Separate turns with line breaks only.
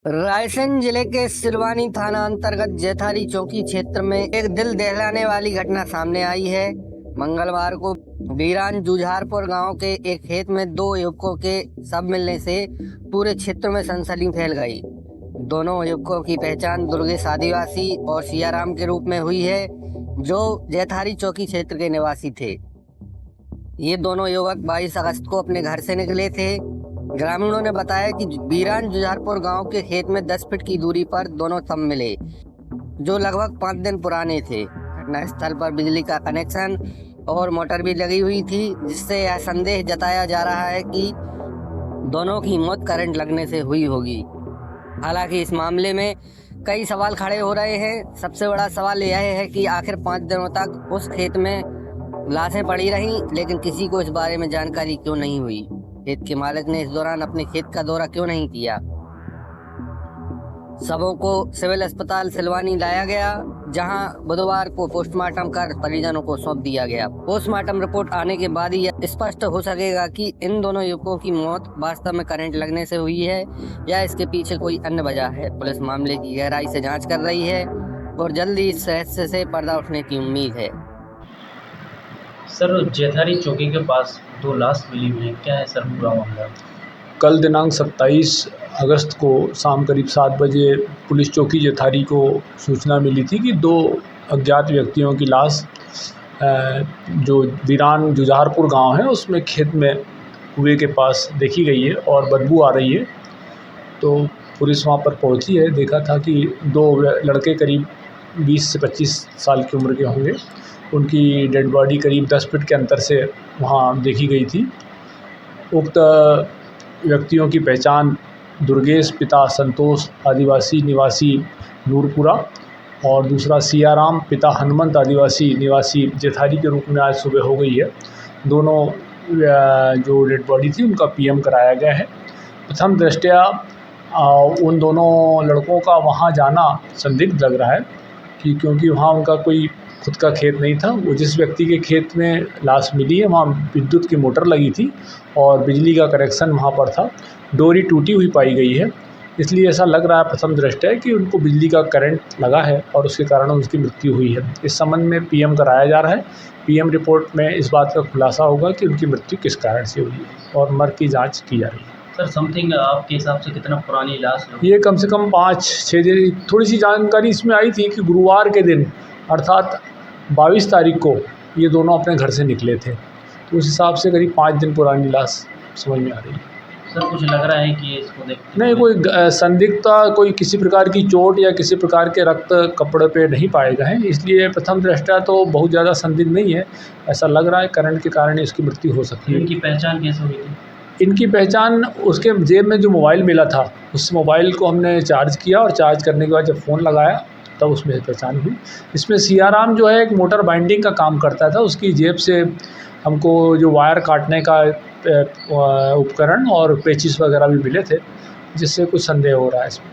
रायसेन जिले के सिलवानी थाना अंतर्गत जैथारी चौकी क्षेत्र में एक दिल दहलाने वाली घटना सामने आई है। मंगलवार को बीरान जुझारपुर गांव के एक खेत में दो युवकों के शव मिलने से पूरे क्षेत्र में सनसनी फैल गई। दोनों युवकों की पहचान दुर्गेश आदिवासी और सियाराम के रूप में हुई है, जो जैथारी चौकी क्षेत्र के निवासी थे। ये दोनों युवक 22 अगस्त को अपने घर से निकले थे। ग्रामीणों ने बताया कि बीरान जुझारपुर गांव के खेत में 10 फीट की दूरी पर दोनों शव मिले, जो लगभग 5 दिन पुराने थे। घटनास्थल पर बिजली का कनेक्शन और मोटर भी लगी हुई थी, जिससे यह संदेह जताया जा रहा है कि दोनों की मौत करंट लगने से हुई होगी। हालांकि इस मामले में कई सवाल खड़े हो रहे हैं। सबसे बड़ा सवाल यह है कि आखिर 5 दिनों तक उस खेत में लाशें पड़ी रहीं, लेकिन किसी को इस बारे में जानकारी क्यों नहीं हुई। खेत के मालिक ने इस दौरान अपने खेत का दौरा क्यों नहीं किया। शवों को सिविल अस्पताल सिलवानी लाया गया, जहां बुधवार को पोस्टमार्टम कर परिजनों को सौंप दिया गया। पोस्टमार्टम रिपोर्ट आने के बाद ही यह स्पष्ट हो सकेगा कि इन दोनों युवकों की मौत वास्तव में करंट लगने से हुई है या इसके पीछे कोई अन्य वजह है। पुलिस मामले की गहराई से जांच कर रही है और जल्दी इस रहस्य से पर्दा उठने की उम्मीद है।
सर, जैथारी चौकी के पास 2 लाश मिली हुई है, क्या है सर पूरा मामला?
कल दिनांक 27 अगस्त को शाम करीब 7 बजे पुलिस चौकी जैथारी को सूचना मिली थी कि 2 अज्ञात व्यक्तियों की लाश जो बीरान जुझारपुर गांव है उसमें खेत में कुएं के पास देखी गई है और बदबू आ रही है। तो पुलिस वहां पर पहुंची है। देखा था कि 2 लड़के करीब 20 से 25 साल की उम्र के होंगे। उनकी डेड बॉडी करीब 10 फीट के अंतर से वहाँ देखी गई थी। उक्त व्यक्तियों की पहचान दुर्गेश पिता संतोष आदिवासी निवासी नूरपुरा और दूसरा सियाराम पिता हनुमंत आदिवासी निवासी जैथारी के रूप में आज सुबह हो गई है। दोनों जो डेड बॉडी थी उनका पीएम कराया गया है। प्रथम दृष्टया उन दोनों लड़कों का वहाँ जाना संदिग्ध लग रहा है कि क्योंकि वहाँ उनका कोई खुद का खेत नहीं था। वो जिस व्यक्ति के खेत में लाश मिली है वहाँ विद्युत की मोटर लगी थी और बिजली का कनेक्शन वहाँ पर था। डोरी टूटी हुई पाई गई है, इसलिए ऐसा लग रहा है प्रथम दृष्टया कि उनको बिजली का करंट लगा है और उसके कारण उनकी मृत्यु हुई है। इस संबंध में पीएम कराया जा रहा है। पीएम रिपोर्ट में इस बात का खुलासा होगा कि उनकी मृत्यु किस कारण से हुई है और मर्ग की जाँच की जा रही है।
सर, समथिंग आपके हिसाब से कितना पुरानी लाश है?
ये कम से कम 5-6 दिन। थोड़ी सी जानकारी इसमें आई थी कि गुरुवार के दिन अर्थात 22 तारीख को ये दोनों अपने घर से निकले थे, तो उस हिसाब से करीब 5 दिन पुरानी लाश समझ में आ रही है।
सर, कुछ लग रहा है कि इसको देख
नहीं, कोई संदिग्धता, कोई किसी प्रकार की चोट या किसी प्रकार के रक्त कपड़े पे नहीं पाए गए हैं, इसलिए प्रथम दृष्टया तो बहुत ज़्यादा संदिग्ध नहीं है। ऐसा लग रहा है करंट के कारण इसकी मृत्यु हो सकती है।
इनकी पहचान कैसे हुई थी?
इनकी पहचान उसके जेब में जो मोबाइल मिला था, उस मोबाइल को हमने चार्ज किया और चार्ज करने के बाद जब फ़ोन लगाया तब उसमें पहचान हुई। इसमें सियाराम जो है एक मोटर बाइंडिंग का काम करता था। उसकी जेब से हमको जो वायर काटने का उपकरण और पेचिस वगैरह भी मिले थे, जिससे कुछ संदेह हो रहा है इसमें।